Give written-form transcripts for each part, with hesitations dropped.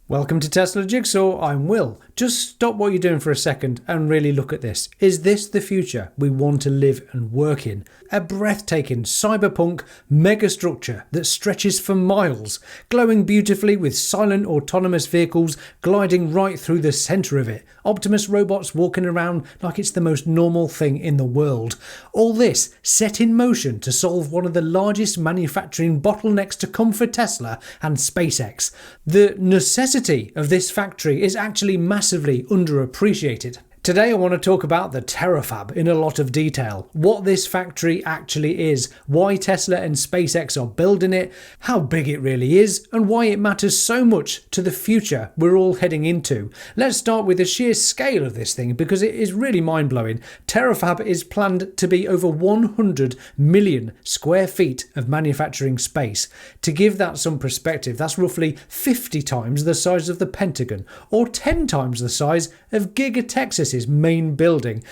Welcome to Tesla Jigsaw, I'm Will. Just stop what you're doing for a second and really look at this. Is this the future we want to live and work in? A breathtaking cyberpunk megastructure that stretches for miles, glowing beautifully with silent autonomous vehicles gliding right through the centre of it. Optimus robots walking around like it's the most normal thing in the world. All this set in motion to solve one of the largest manufacturing bottlenecks to come for Tesla and SpaceX. The necessity of this factory is actually massively underappreciated. Today I want to talk about the Terafab in a lot of detail, what this factory actually is, why Tesla and SpaceX are building it, how big it really is, and why it matters so much to the future we're all heading into. Let's start with the sheer scale of this thing because it is really mind-blowing. Terafab is planned to be over 100 million square feet of manufacturing space. To give that some perspective, that's roughly 50 times the size of the Pentagon, or 10 times the size of Giga Texas main building,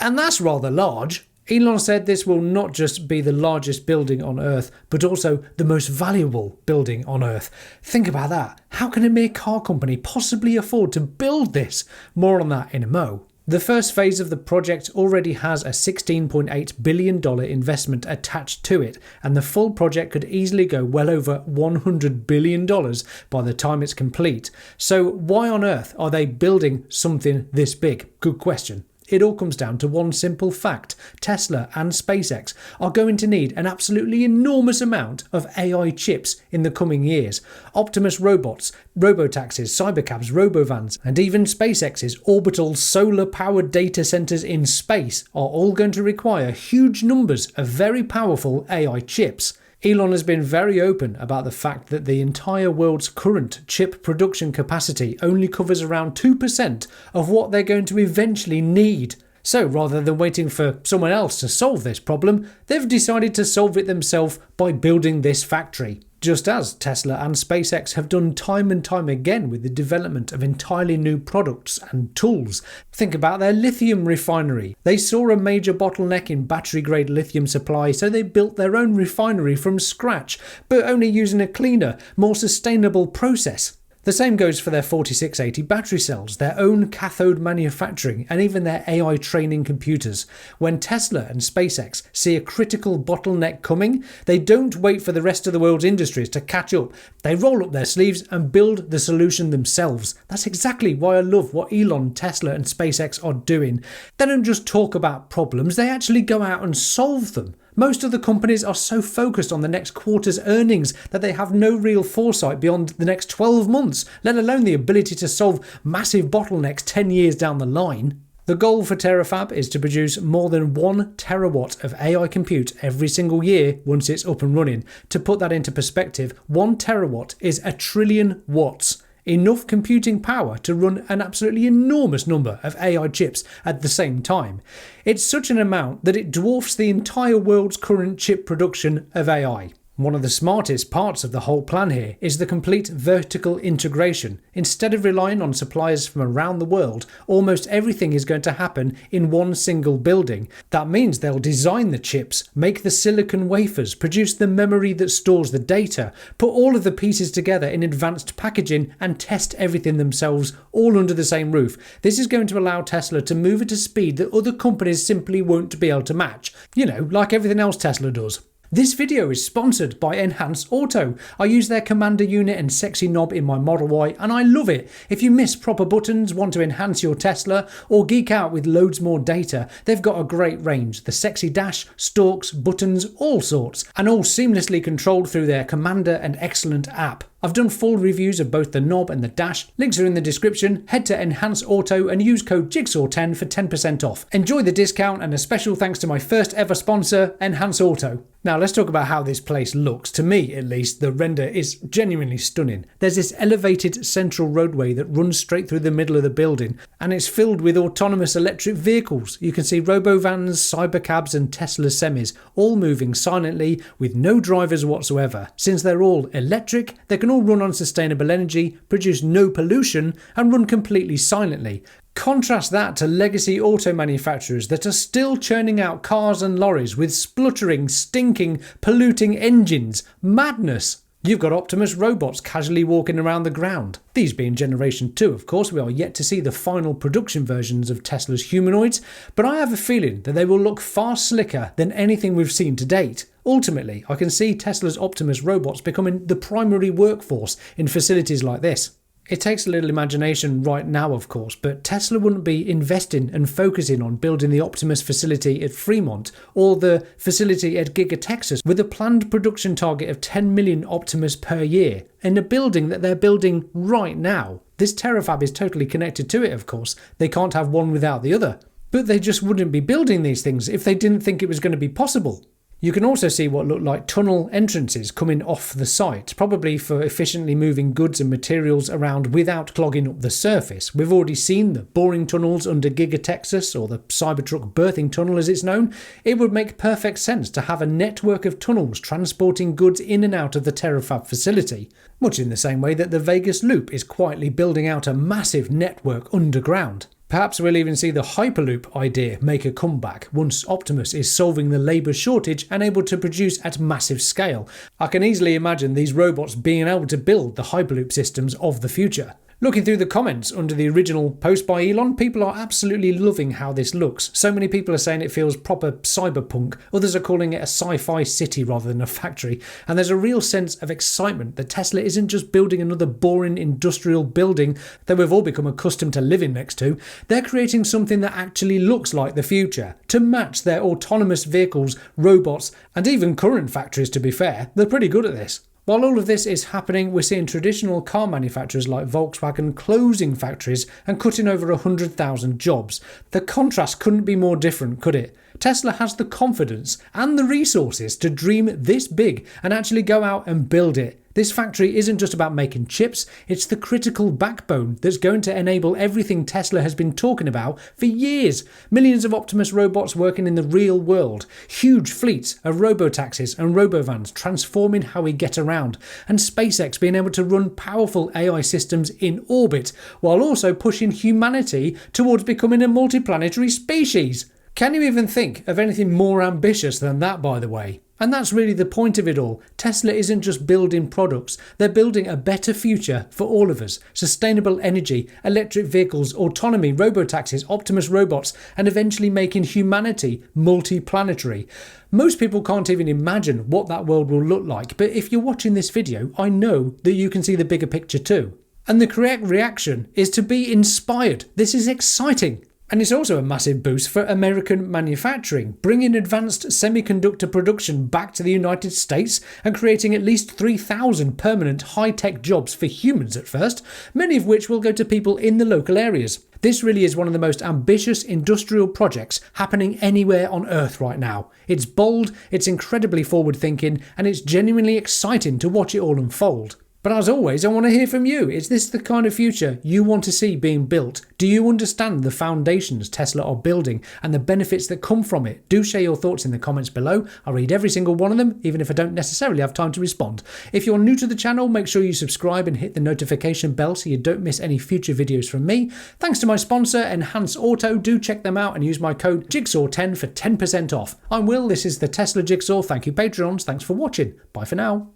and that's rather large. Elon said this will not just be the largest building on Earth, but also the most valuable building on Earth. Think about that. How can a mere car company possibly afford to build this? More on that in a mo. The first phase of the project already has a $16.8 billion investment attached to it, and the full project could easily go well over $100 billion by the time it's complete. So why on earth are they building something this big? Good question. It all comes down to one simple fact. Tesla and SpaceX are going to need an absolutely enormous amount of AI chips in the coming years. Optimus robots, robotaxis, Cybercabs, robovans, and even SpaceX's orbital solar-powered data centers in space are all going to require huge numbers of very powerful AI chips. Elon has been very open about the fact that the entire world's current chip production capacity only covers around 2% of what they're going to eventually need. So rather than waiting for someone else to solve this problem, they've decided to solve it themselves by building this factory. Just as Tesla and SpaceX have done time and time again with the development of entirely new products and tools. Think about their lithium refinery. They saw a major bottleneck in battery-grade lithium supply, so they built their own refinery from scratch, but only using a cleaner, more sustainable process. The same goes for their 4680 battery cells, their own cathode manufacturing, and even their AI training computers. When Tesla and SpaceX see a critical bottleneck coming, they don't wait for the rest of the world's industries to catch up. They roll up their sleeves and build the solution themselves. That's exactly why I love what Elon, Tesla, and SpaceX are doing. They don't just talk about problems, they actually go out and solve them. Most of the companies are so focused on the next quarter's earnings that they have no real foresight beyond the next 12 months, let alone the ability to solve massive bottlenecks 10 years down the line. The goal for Terafab is to produce more than 1 terawatt of AI compute every single year once it's up and running. To put that into perspective, 1 terawatt is 1 trillion watts. Enough computing power to run an absolutely enormous number of AI chips at the same time. It's such an amount that it dwarfs the entire world's current chip production of AI. One of the smartest parts of the whole plan here is the complete vertical integration. Instead of relying on suppliers from around the world, almost everything is going to happen in one single building. That means they'll design the chips, make the silicon wafers, produce the memory that stores the data, put all of the pieces together in advanced packaging and test everything themselves, all under the same roof. This is going to allow Tesla to move at a speed that other companies simply won't be able to match. You know, like everything else Tesla does. This video is sponsored by Enhance Auto. I use their Commander unit and sexy knob in my Model Y and I love it. If you miss proper buttons, want to enhance your Tesla, or geek out with loads more data, they've got a great range. The sexy dash, stalks, buttons, all sorts, and all seamlessly controlled through their Commander and excellent app. I've done full reviews of both the knob and the dash. Links are in the description. Head to Enhance Auto and use code JIGSAW10 for 10% off. Enjoy the discount and a special thanks to my first ever sponsor, Enhance Auto. Now let's talk about how this place looks. To me, at least, the render is genuinely stunning. There's this elevated central roadway that runs straight through the middle of the building, and it's filled with autonomous electric vehicles. You can see robovans, cybercabs and Tesla semis, all moving silently with no drivers whatsoever. Since they're all electric, they can all run on sustainable energy, produce no pollution, and run completely silently. Contrast that to legacy auto manufacturers that are still churning out cars and lorries with spluttering, stinking, polluting engines. Madness! You've got Optimus robots casually walking around the ground. These being Generation 2, of course. We are yet to see the final production versions of Tesla's humanoids, but I have a feeling that they will look far slicker than anything we've seen to date. Ultimately, I can see Tesla's Optimus robots becoming the primary workforce in facilities like this. It takes a little imagination right now, of course, but Tesla wouldn't be investing and focusing on building the Optimus facility at Fremont or the facility at Giga Texas with a planned production target of 10 million Optimus per year in a building that they're building right now. This Terafab is totally connected to it, of course. They can't have one without the other. But they just wouldn't be building these things if they didn't think it was going to be possible. You can also see what look like tunnel entrances coming off the site, probably for efficiently moving goods and materials around without clogging up the surface. We've already seen the boring tunnels under Giga Texas, or the Cybertruck berthing tunnel as it's known. It would make perfect sense to have a network of tunnels transporting goods in and out of the Terafab facility, much in the same way that the Vegas Loop is quietly building out a massive network underground. Perhaps we'll even see the Hyperloop idea make a comeback once Optimus is solving the labour shortage and able to produce at massive scale. I can easily imagine these robots being able to build the Hyperloop systems of the future. Looking through the comments under the original post by Elon, people are absolutely loving how this looks. So many people are saying it feels proper cyberpunk, others are calling it a sci-fi city rather than a factory, and there's a real sense of excitement that Tesla isn't just building another boring industrial building that we've all become accustomed to living next to. They're creating something that actually looks like the future, to match their autonomous vehicles, robots, and even current factories, to be fair. They're pretty good at this. While all of this is happening, we're seeing traditional car manufacturers like Volkswagen closing factories and cutting over 100,000 jobs. The contrast couldn't be more different, could it? Tesla has the confidence and the resources to dream this big and actually go out and build it. This factory isn't just about making chips, it's the critical backbone that's going to enable everything Tesla has been talking about for years. Millions of Optimus robots working in the real world, huge fleets of robotaxis and robovans transforming how we get around, and SpaceX being able to run powerful AI systems in orbit while also pushing humanity towards becoming a multiplanetary species. Can you even think of anything more ambitious than that, by the way? And that's really the point of it all. Tesla isn't just building products, they're building a better future for all of us. Sustainable energy, electric vehicles, autonomy, robotaxis, Optimus robots, and eventually making humanity multiplanetary. Most people can't even imagine what that world will look like, but if you're watching this video, I know that you can see the bigger picture too. And the correct reaction is to be inspired. This is exciting. And it's also a massive boost for American manufacturing, bringing advanced semiconductor production back to the United States and creating at least 3,000 permanent high-tech jobs for humans at first, many of which will go to people in the local areas. This really is one of the most ambitious industrial projects happening anywhere on Earth right now. It's bold, it's incredibly forward-thinking, and it's genuinely exciting to watch it all unfold. But as always, I want to hear from you. Is this the kind of future you want to see being built? Do you understand the foundations Tesla are building and the benefits that come from it? Do share your thoughts in the comments below. I'll read every single one of them, even if I don't necessarily have time to respond. If you're new to the channel, make sure you subscribe and hit the notification bell so you don't miss any future videos from me. Thanks to my sponsor, Enhance Auto. Do check them out and use my code Jigsaw10 for 10% off. I'm Will, this is the Tesla Jigsaw. Thank you, Patreons. Thanks for watching. Bye for now.